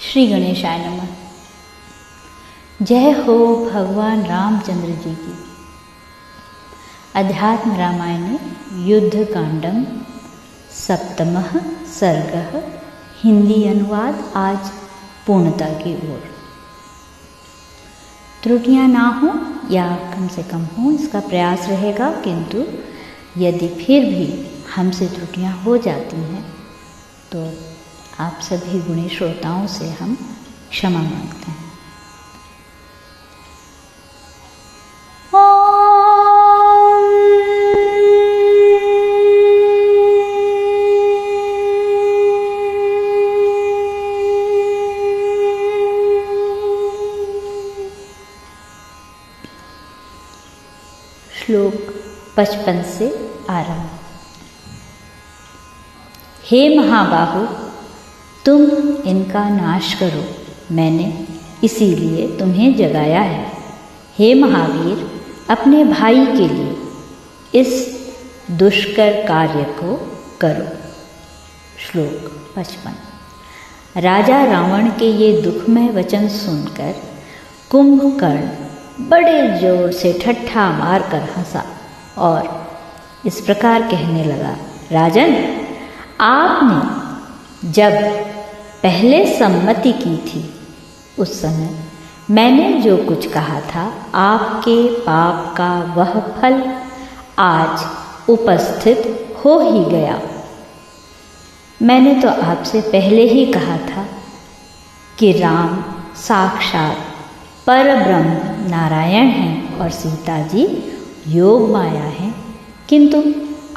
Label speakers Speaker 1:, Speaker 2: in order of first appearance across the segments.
Speaker 1: श्री गणेशाय नमः। जय हो भगवान रामचंद्र जी की। अध्यात्म रामायणे युद्धकांडम सप्तमः सर्गः हिंदी अनुवाद आज पूर्णता की ओर। त्रुटियां ना हो या कम से कम हो इसका प्रयास रहेगा, किंतु यदि फिर भी हमसे त्रुटियां हो जाती हैं तो आप सभी गुणी श्रोताओं से हम क्षमा मांगते हैं। श्लोक 55 से आरंभ। हे महाबाहु, तुम इनका नाश करो, मैंने इसीलिए तुम्हें जगाया है। हे महावीर, अपने भाई के लिए इस दुष्कर कार्य को करो। श्लोक 55। राजा रावण के ये दुखमय वचन सुनकर कुंभकर्ण बड़े जोर से ठट्ठा मारकर हंसा और इस प्रकार कहने लगा, राजन, आपने जब पहले सम्मति की थी उस समय मैंने जो कुछ कहा था, आपके पाप का वह फल आज उपस्थित हो ही गया। मैंने तो आपसे पहले ही कहा था कि राम साक्षात परब्रह्म नारायण हैं और सीता जी योग माया हैं, किंतु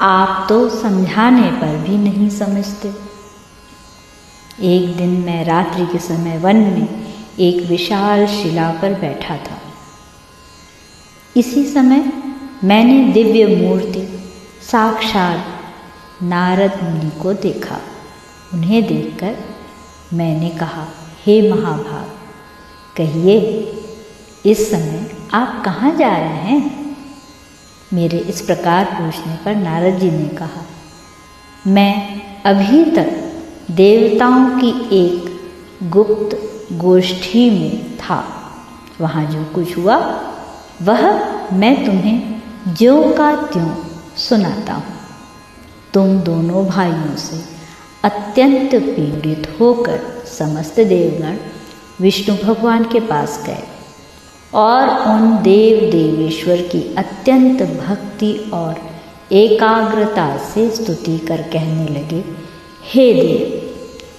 Speaker 1: आप तो समझाने पर भी नहीं समझते। एक दिन मैं रात्रि के समय वन में एक विशाल शिला पर बैठा था। इसी समय मैंने दिव्य मूर्ति साक्षात नारद मुनि को देखा। उन्हें देखकर मैंने कहा, हे महाभाग, कहिए इस समय आप कहाँ जा रहे हैं? मेरे इस प्रकार पूछने पर नारद जी ने कहा, मैं अभी तक देवताओं की एक गुप्त गोष्ठी में था। वहाँ जो कुछ हुआ वह मैं तुम्हें ज्यों का त्यों सुनाता हूँ। तुम दोनों भाइयों से अत्यंत पीड़ित होकर समस्त देवगण विष्णु भगवान के पास गए और उन देव देवेश्वर की अत्यंत भक्ति और एकाग्रता से स्तुति कर कहने लगे, हे देव,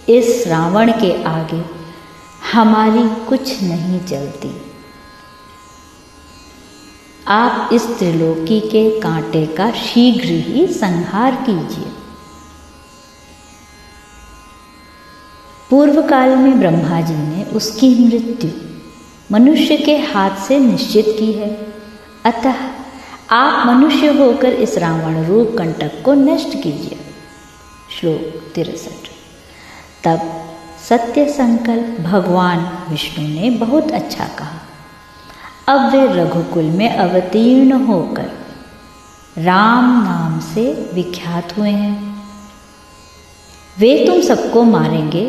Speaker 1: इस रावण के आगे हमारी कुछ नहीं चलती। आप इस त्रिलोकी के कांटे का शीघ्र ही संहार कीजिए। पूर्व काल में ब्रह्मा जी ने उसकी मृत्यु मनुष्य के हाथ से निश्चित की है, अतः आप मनुष्य होकर इस रावण रूप कंटक को नष्ट कीजिए। श्लोक 63। तब सत्य संकल्प भगवान विष्णु ने बहुत अच्छा कहा। अब वे रघुकुल में अवतीर्ण होकर राम नाम से विख्यात हुए हैं। वे तुम सबको मारेंगे,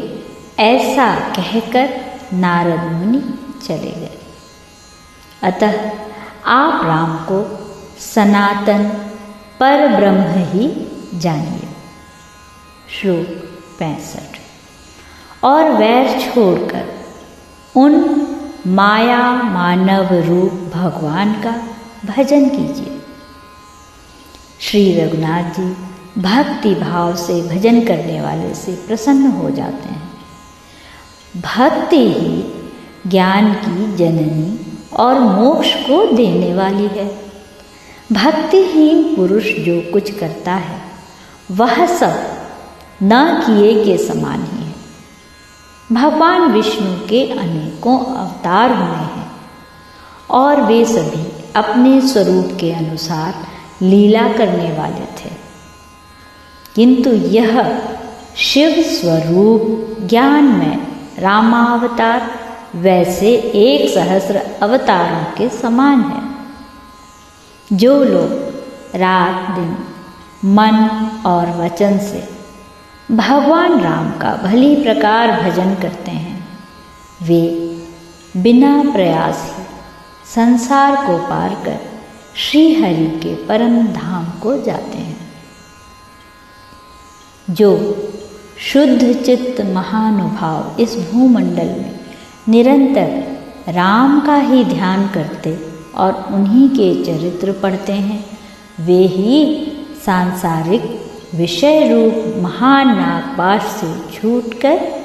Speaker 1: ऐसा कहकर नारद मुनि चले गए। अतः आप राम को सनातन पर ब्रह्म ही जानिए। श्लोक 65। और वैर छोड़कर उन माया मानव रूप भगवान का भजन कीजिए। श्री रघुनाथ जी भक्ति भाव से भजन करने वाले से प्रसन्न हो जाते हैं। भक्ति ही ज्ञान की जननी और मोक्ष को देने वाली है। भक्तिहीन पुरुष जो कुछ करता है वह सब न किए के समान ही है। भगवान विष्णु के अनेकों अवतार हुए हैं और वे सभी अपने स्वरूप के अनुसार लीला करने वाले थे, किंतु यह शिव स्वरूप ज्ञान में रामावतार वैसे 1,000 अवतारों के समान है। जो लोग रात दिन मन और वचन से भगवान राम का भली प्रकार भजन करते हैं, वे बिना प्रयास ही संसार को पार कर श्री हरि के परम धाम को जाते हैं। जो शुद्ध चित्त महानुभाव इस भूमंडल में निरंतर राम का ही ध्यान करते और उन्हीं के चरित्र पढ़ते हैं, वे ही सांसारिक विषय रूप महान नागपाश से छूटकर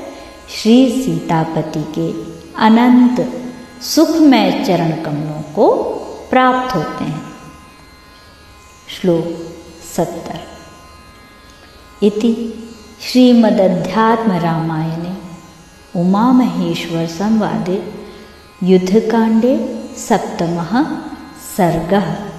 Speaker 1: श्री सीतापति के अनंत सुखमय चरण कमलों को प्राप्त होते हैं। श्लोक 70। इति श्रीमदध्यात्म रामायणे उमा महेश्वर संवादे युद्धकांडे 7मः सर्गः।